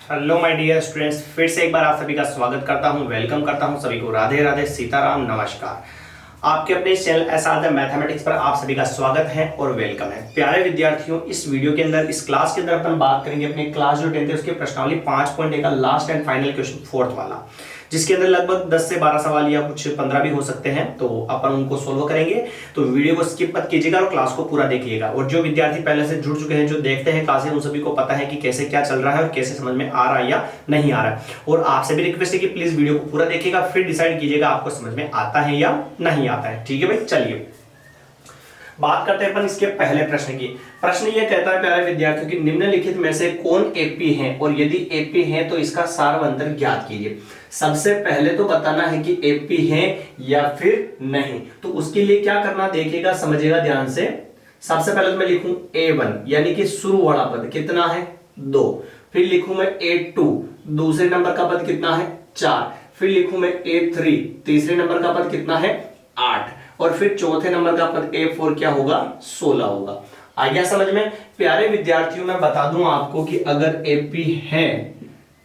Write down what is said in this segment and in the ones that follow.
Hello my dear students, फिर से एक बार आप सभी का स्वागत करता हूं, वेलकम करता हूं सभी को। राधे राधे, सीताराम, नमस्कार। आपके अपने इस चैनल एसआर मैथमेटिक्स पर आप सभी का स्वागत है और वेलकम है। प्यारे विद्यार्थियों, इस वीडियो के अंदर, इस क्लास के अंदर अपन बात करेंगे अपने क्लास जो 10th है उसके प्रश्नावली 5.1 का last and final question, fourth वाला, जिसके अंदर लगभग 10 से 12 सवाल या कुछ 15 भी हो सकते हैं। तो अपन उनको सोल्व करेंगे। तो वीडियो को स्किप मत कीजिएगा और क्लास को पूरा देखिएगा। और जो विद्यार्थी पहले से जुड़ चुके हैं, जो देखते हैं क्लासेस, उन सभी को पता है कि कैसे क्या चल रहा है और कैसे समझ में आ रहा है या नहीं आ रहा है। और आपसे भी रिक्वेस्ट है कि प्लीज वीडियो को पूरा देखिएगा, फिर डिसाइड कीजिएगा आपको समझ में आता है या नहीं आता है। ठीक है भाई, चलिए बात करते हैं अपन इसके पहले प्रश्न की। प्रश्न ये कहता है प्यारे विद्यार्थियों की, निम्नलिखित में से कौन एपी है और यदि एपी है तो इसका सारवंतर ज्ञात कीजिए। सबसे पहले तो बताना है कि एपी है या फिर नहीं। तो उसके लिए क्या करना, देखिएगा, समझिएगा ध्यान से। सबसे पहले तो मैं लिखूं A1 यानी कि शुरू वाला पद कितना है 2। फिर लिखूं मैं A2 दूसरे नंबर का पद कितना है 4। फिर लिखूं मैं A3 तीसरे नंबर का पद कितना है 8। और फिर चौथे नंबर का पद A4 क्या होगा 16 होगा। आ गया समझ में। प्यारे विद्यार्थियों, मैं बता दूं आपको कि अगर AP है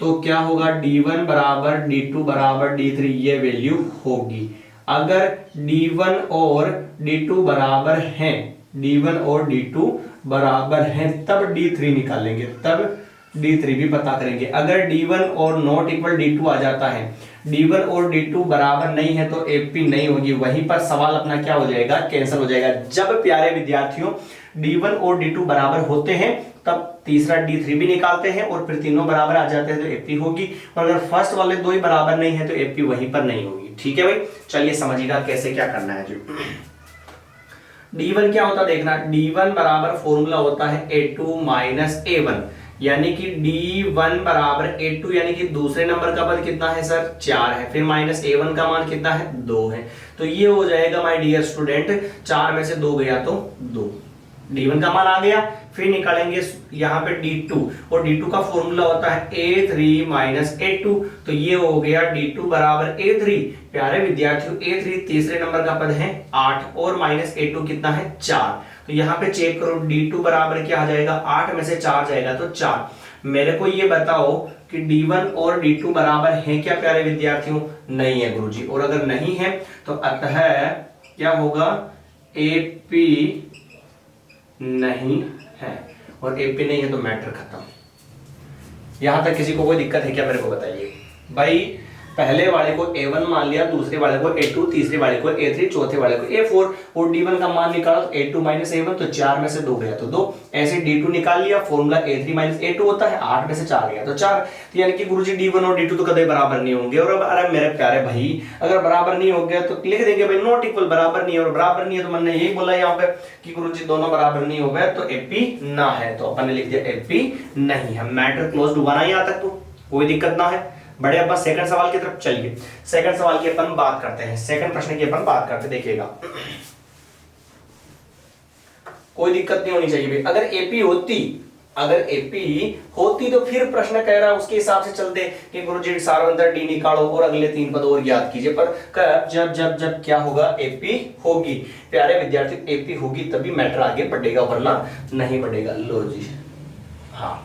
तो क्या होगा, D1 बराबर D2 बराबर D3 ये वैल्यू होगी। अगर D1 और D2 बराबर हैं, D1 और D2 बराबर हैं, तब D3 निकालेंगे, तब D3 भी पता करेंगे। अगर D1 और नॉट इक्वल D2 आ जाता है, D1 और D2 बराबर नहीं है, तो AP नहीं होगी। वहीं पर सवाल अपना क्या हो जाएगा, कैंसिल हो जाएगा। जब प्यारे विद्यार्थियों D1 और D2 बराबर होते हैं, तब तीसरा D3 भी निकालते हैं और फिर तीनों बराबर आ जाते हैं तो AP होगी। और अगर फर्स्ट वाले दो ही बराबर नहीं है तो AP वहीं पर नहीं होगी। ठीक है भाई, चलिए समझिएगा कैसे क्या करना है जी। D1 क्या होता है देखना, D1 बराबर फॉर्मूला होता है A2 माइनस A1, यानी कि D1 बराबर A2 यानी कि दूसरे नंबर का पद कितना है सर 4 है, फिर माइनस A1 का मान कितना है 2 है। तो ये हो जाएगा माय डियर स्टूडेंट, 4 में से 2 गया तो 2, D1 का मान आ गया। फिर निकालेंगे यहाँ पे D2, और D2 का फॉर्मूला होता है A3 माइनस A2, तो ये हो गया D2 बराबर A3। प्यारे विद्यार्थियों, A3 तीसरे नंबर का पद है 8 और माइनस A2 कितना है 4। तो यहाँ पे चेक करो, D2 बराबर क्या आ जाएगा, 8 में से 4 जाएगा तो 4। मेरे को ये बताओ कि D1 और D2 बराबर है क्या प्यारे विद्यार्थियों, नहीं है गुरुजी। और अगर नहीं है तो अतः क्या होगा, AP नहीं है। और AP नहीं है तो मैटर खत्म। यहां तक किसी को कोई दिक्कत है क्या, मेरे को बताइए भाई। पहले वाले को A1 मान लिया, दूसरे वाले को A2, तीसरे वाले को A3, चौथे वाले को A4, और D1 का मान निकाला तो A2 माइनस A1, तो 4 में से 2 गया तो 2। ऐसे D2 निकाल लिया, फॉर्मूला A3 माइनस A2 होता है, 8 में से 4 गया तो 4। तो यानी कि गुरुजी D1 और D2 तो कभी बराबर नहीं होंगे। और अब अरे मेरे प्यारे भाई, अगर बराबर नहीं हो गया तो लिख देंगे भाई नॉट इक्वल, बराबर नहीं है। और बराबर नहीं है तो मैंने यही बोला यहाँ पे कि गुरुजी दोनों बराबर नहीं हो गए तो AP ना है, तो अपन ने लिख दिया AP नहीं है। मैटर क्लोज हुआ ना यहाँ तक, तो कोई दिक्कत ना है। बड़े अपन सेकंड सवाल की तरफ चलिए। सेकंड सवाल की अपन बात करते हैं, सेकंड प्रश्न की अपन बात करते, देखिएगा कोई दिक्कत नहीं होनी चाहिए भाई। अगर AP होती तो फिर प्रश्न कह रहा है उसके हिसाब से चलते कि गुरुजी सारवंतर D निकालो और अगले 3 पद और ज्ञात कीजिए। पर जब जब जब क्या होगा, AP होगी। प्यारे विद्यार्थी, AP होगी तभी मैटर आगे बढ़ेगा, वरना नहीं बढ़ेगा। लो जी, हाँ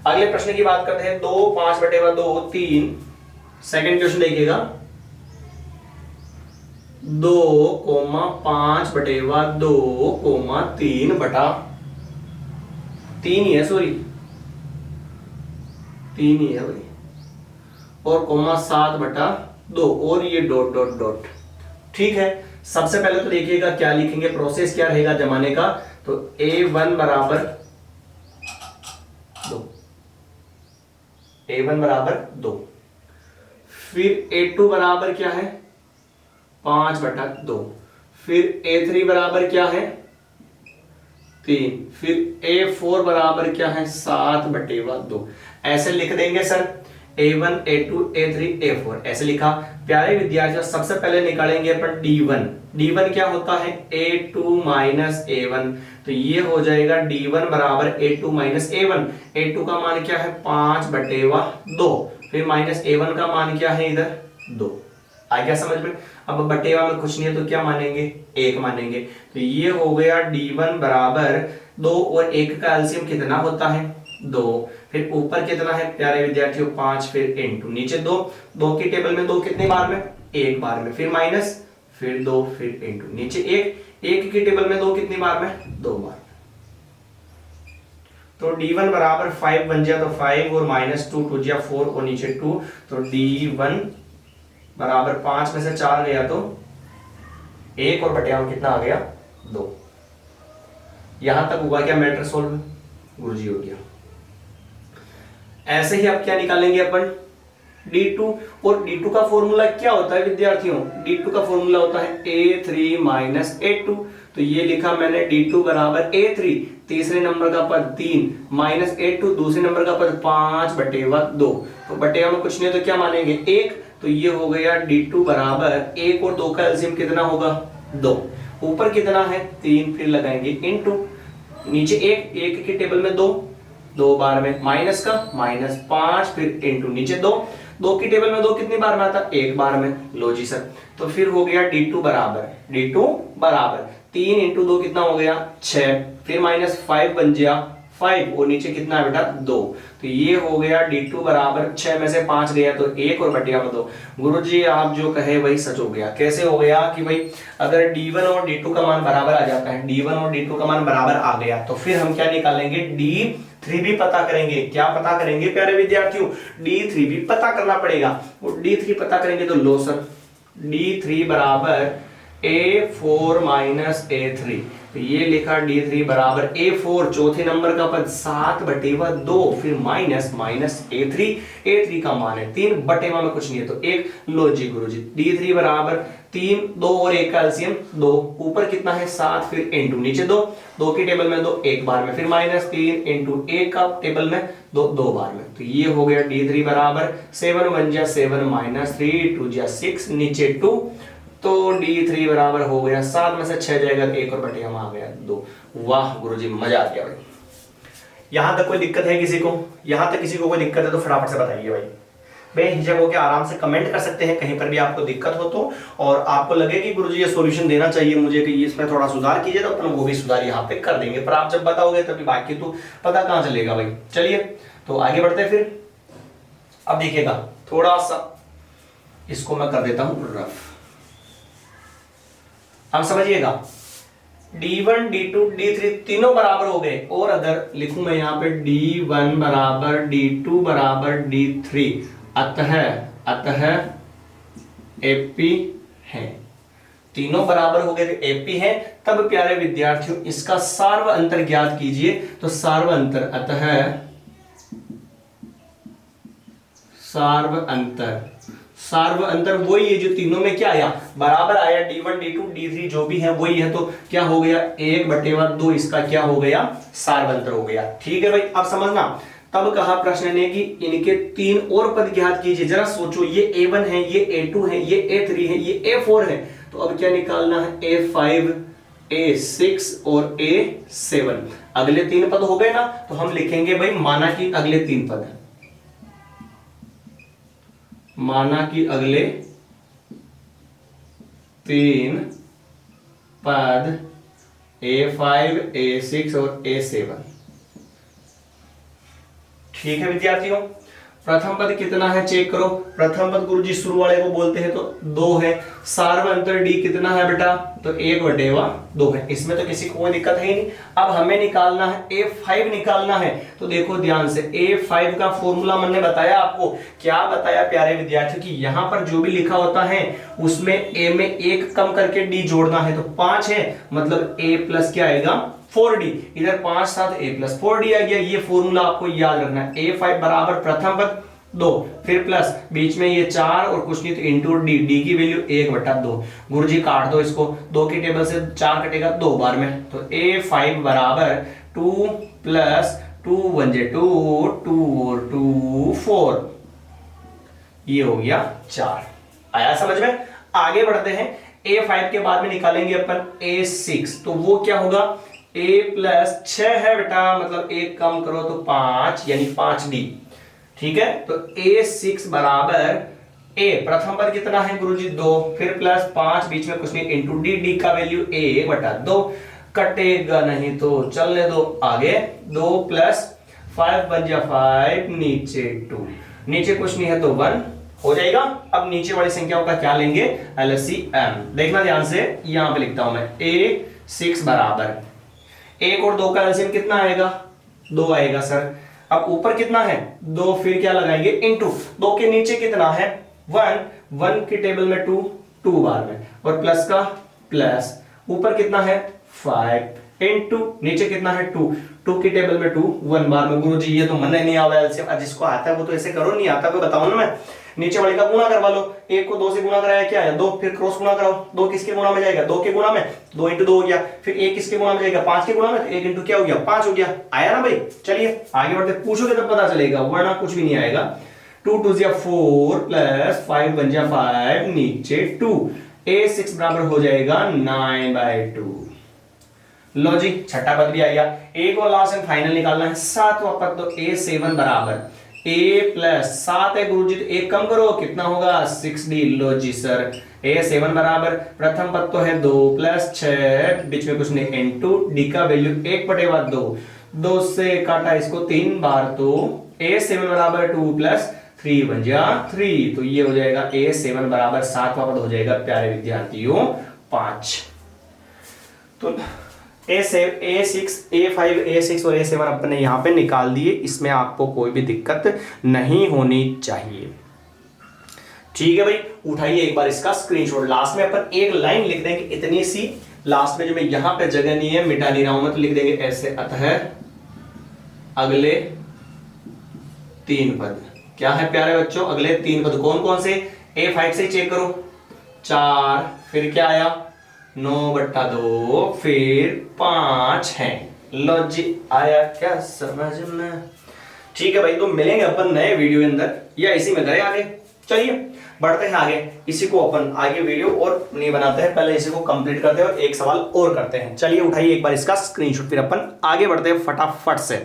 अगले प्रश्न की बात करते हैं। 2 5/2 3, सेकंड क्वेश्चन देखिएगा। 2, 5/2, 3 ही है, सॉरी 3 ही है भाई, और कोमा 7/2, और ये डॉट डॉट डॉट। ठीक है, सबसे पहले तो देखिएगा क्या लिखेंगे, प्रोसेस क्या रहेगा जमाने का। तो A1 बराबर 2, A1 बराबर 2, फिर A2 बराबर क्या है 5/2, फिर A3 बराबर क्या है 3, फिर A4 बराबर क्या है 7/2। ऐसे लिख देंगे sir, A1 A2 A3 A4 ऐसे लिखा। प्यारे विद्यार्थियों, सबसे पहले निकालेंगे अपन D1। D1 क्या होता है A2 माइनस A1, तो ये हो जाएगा D1 बराबर A2 माइनस A1। A2 का मान क्या है 5/2, फिर माइनस A1 का मान क्या है इधर 2। आ गया समझ में। अब बटेवा में कुछ नहीं है तो क्या मानेंगे, 1 मानेंगे। तो ये हो गया D1 बराबर 2 और 1 का एलसीएम कितना होता है 2, फिर ऊपर कितना है प्यारे विद्यार्थियों 5, फिर इनटू नीचे 2, 2 की टेबल में 2 कितने बार में, एक बार में, फिर माइनस, फिर 2, फिर इनटू नीचे 1, 1 की टेबल में 2 कितनी बार में, 2 बार। तो d1 बराबर 5 बन जाए तो 5 और माइनस 2 2 जा 4 और नीचे 2, तो d1 बराबर 5 में से 4 गया तो 1 और बटे में कितना आ गया 2। यहां तक हुआ क्या मैटर सोल्व, गुरुजी हो गया। ऐसे ही अब क्या निकालेंगे अपन d2, और d2 का फॉर्मूला क्या होता है विद्यार्थियों, d2 का फॉर्मूला होता है a3 माइनस a2। तो ये लिखा मैंने d2 बराबर a3 तीसरे नंबर का पद 3 माइनस a2 दूसरे नंबर का पद 5 बटेवा 2। तो बटेवा में कुछ नहीं तो क्या मानेंगे 1, तो ये हो गया d2 बराबर 1 और 2 का एलसीएम कितना होगा 2, ऊपर कितना है 3, फिर लगाएंगे इनटू नीचे 1, 1 की टेबल में 2, 2 बार में, माइनस का माइनस 5, फिर इनटू नीचे 2, 2 की टेबल में 2 कितनी बार में आता, 1 बार में। लो जी सर, तो फिर हो गया d2 बराबर 3 इंटू 2 कितना हो गया 6, फिर माइनस 5 बन गया 5 और नीचे कितना है बेटा 2। तो ये हो गया d2 बराबर 6 में से 5 गया तो 1 और बटिया में 2। गुरुजी आप जो कहे वही सच हो गया। कैसे हो गया कि भाई अगर d1 और d2 का मान बराबर आ जाता है, d1 और d2 का मान बराबर आ गया तो फिर हम क्या निकालेंगे d3 भी पता करेंगे। क्या पता करेंगे प्यारे विद्यार्थियों, d3 भी पता करना पड़ेगा। और d3 पता करेंगे तो लो सर d3 बराबर a4 माइनस a3, तो ये लिखा d3 बराबर a4 चौथे नंबर का पद 7 बटेवा 2, फिर माइनस माइनस a3 का मान है 3 बटेवा में कुछ नहीं है तो 1। लो जी गुरुजी d3 बराबर 3, 2 और 1 का एलसीएम 2, ऊपर कितना है 7, फिर इनटू नीचे 2, 2 की टेबल में 2 1 बार में, फिर माइनस 3 इंटू 1 का टेबल में 2 2 बार में। तो ये हो गया d3 बराबर 7 1 जा 7 माइनस 3 2 जा 6 नीचे 2, तो d3 बराबर हो गया 7 में से 6 जाएगा 1 और बटे हम आ गया 2। वाह गुरुजी मजा आ गया भाई। यहां तक कोई दिक्कत है किसी को, यहां तक किसी को कोई दिक्कत है तो फटाफट से बताइए भाई। बेहिचक होकर आराम से कमेंट कर सकते हैं कहीं पर भी आपको दिक्कत हो तो, और आपको लगे कि गुरुजी ये सॉल्यूशन देना चाहिए मुझे कि इसमें थोड़ा सुधार कीजिए तो अपन वो भी सुधार यहाँ पे कर देंगे। पर आप जब बताओगे तभी बाकी तो पता कहां चलेगा भाई। चलिए तो आगे बढ़ते हैं फिर। अब देखिएगा थोड़ा सा इसको मैं कर देता हूं रफ, अब समझिएगा d1 d2 d3 तीनों बराबर हो गए, और अगर लिखूं मैं यहां पे d1 बराबर d2 बराबर d3 अतः AP है, तीनों बराबर हो गए तो AP है। तब प्यारे विद्यार्थियों इसका सार्व अंतर ज्ञात कीजिए। तो सार्व अंतर अतः सार्व अंतर वही है जो तीनों में क्या आया बराबर आया, d1 d2 d3 जो भी है वही है, तो क्या हो गया 1/2 इसका क्या हो गया सार्व अंतर हो गया। ठीक है भाई, अब समझना। तब कहा प्रश्न ने कि इनके 3 और पद ज्ञात कीजिए। जरा सोचो ये a1 है, ये a2 है, ये a3 है, ये a4 है, तो अब क्या निकालना है a5 a6 और a7। अगले 3 पद हो गए ना, तो हम लिखेंगे भाई माना कि अगले 3 पद है, माना कि अगले 3 पद a5 a6 और a7। ठीक है विद्यार्थियों, प्रथम पद कितना है चेक करो। प्रथम पद गुरुजी शुरू वाले को बोलते हैं तो 2 है। सार्व अंतर d कितना है बेटा, तो 1/2 है। इसमें तो किसी को कोई दिक्कत है ही नहीं। अब हमें निकालना है a5 निकालना है। तो देखो ध्यान से a5 का फॉर्मूला मैंने बताया आपको। क्या बताया प्यारे विद्यार्थियों की यहां पर जो भी लिखा होता है उसमें a में 1 कम करके d जोड़ना है, तो 5 है मतलब a प्लस क्या आएगा 4d, इधर 5 साथ a प्लस 4d आ गया। ये फॉर्मूला आपको याद रखना है। a5 बराबर प्रथम पद 2, फिर प्लस बीच में ये 4 और कुछ नहीं तो इंटू डी, डी की वैल्यू 1/2। गुरुजी काट दो इसको, 2 की टेबल से 4 कटेगा 2 बार में, तो a5 बराबर 2 प्लस 2 1 2 2 और 2 4, ये हो गया 4। आया समझ में। आगे बढ़ते हैं। a5 के बाद में निकालेंगे अपन a6, तो वो क्या होगा a प्लस 6 है बेटा, मतलब 1 कम करो तो 5 यानी 5d। ठीक है, तो a6 बराबर a प्रथम पद कितना है गुरुजी 2, फिर प्लस 5 बीच में कुछ नहीं इंटू डी, डी का वैल्यू 1/2, कटेगा नहीं तो चलने दो आगे। 2 प्लस 5 1 जा 5, नीचे 2, नीचे कुछ नहीं है तो 1 हो जाएगा। अब नीचे वाली संख्याओं का क्या लेंगे, एलसीएम। देखना ध्यान से, यहां पे लिखता हूं मैं A6 बराबर 1 और 2 का एलसीएम कितना आएगा, 2 आएगा सर। अब ऊपर कितना है 2, फिर क्या लगाएंगे इनटू 2 के नीचे कितना है 1, 1 की टेबल में 2, 2 बार में, और प्लस का प्लस, ऊपर कितना है 5 इनटू नीचे कितना है 2, 2 की टेबल में 2, 1 बार में। गुरुजी ये तो मन नहीं आ रहा है, जिसको आता है वो तो ऐसे करो, नहीं आता कोई बताओ ना। मैं नीचे वाले का गुणा करवा लो, 1 को 2 से गुणा कराया क्या है 2, फिर क्रॉस गुणा कराओ, 2 किसके गुणा में जाएगा 2 के गुणा में, 2 इंटू 2 हो गया, फिर 1 किसके गुणा में जाएगा 5 के गुणा में, तो 1 इंटू क्या हो गया 5 हो गया। आया ना भाई, चलिए आगे बढ़ते, पूछोगे तब पता चलेगा, वरना कुछ भी नहीं आएगा। 2 2 जा 4 प्लस 5 1 जा 5, नीचे 2, A6 बराबर हो जाएगा 9/2। लो जी, छठा पद भी आ गया। ए को लास्ट एंड फाइनल निकालना है, सातवां पद तो A7 बराबर A प्लस 7 है गुरुजी, तो एक कम करो कितना होगा 6D। लो जी सर, A7 बराबर प्रथम पद तो है 2 प्लस 6, बीच में कुछ नहीं, इनटू D का वैल्यू 1/2, 2 से काटा इसको 3 बार, तो A7 बराबर 2 प्लस 3 बन जा 3, तो ये हो जाएगा A7 बराबर सातवां पद हो जाएगा प्यारे विद्यार्थियों 5। तो A6, A5, A6 और A7 अपने यहाँ पे निकाल दिए, इसमें आपको कोई भी दिक्कत नहीं होनी चाहिए। ठीक है भाई, उठाइए एक बार इसका स्क्रीनशॉट। लास्ट में अपन एक लाइन लिख देंगे इतनी सी, लास्ट में जो मैं यहाँ पे जगह नहीं है मिटा नहीं रहा हूं मैं, तो लिख देंगे ऐसे, अतः अगले 3 पद क्या है प्यारे बच्चों, अगले 3 पद कौन कौन से, A5 से चेक करो 4, फिर क्या आया 9/2, फिर 5 है। लो जी, आया क्या समझ में। ठीक है भाई, तो मिलेंगे अपन नए वीडियो के अंदर, या इसी में करें आगे। चलिए बढ़ते हैं आगे, इसी को अपन आगे वीडियो और नहीं बनाते हैं, पहले इसी को कंप्लीट करते हैं और एक सवाल और करते हैं। चलिए उठाइए एक बार इसका स्क्रीनशॉट, फिर अपन आगे बढ़ते हैं फटाफट से।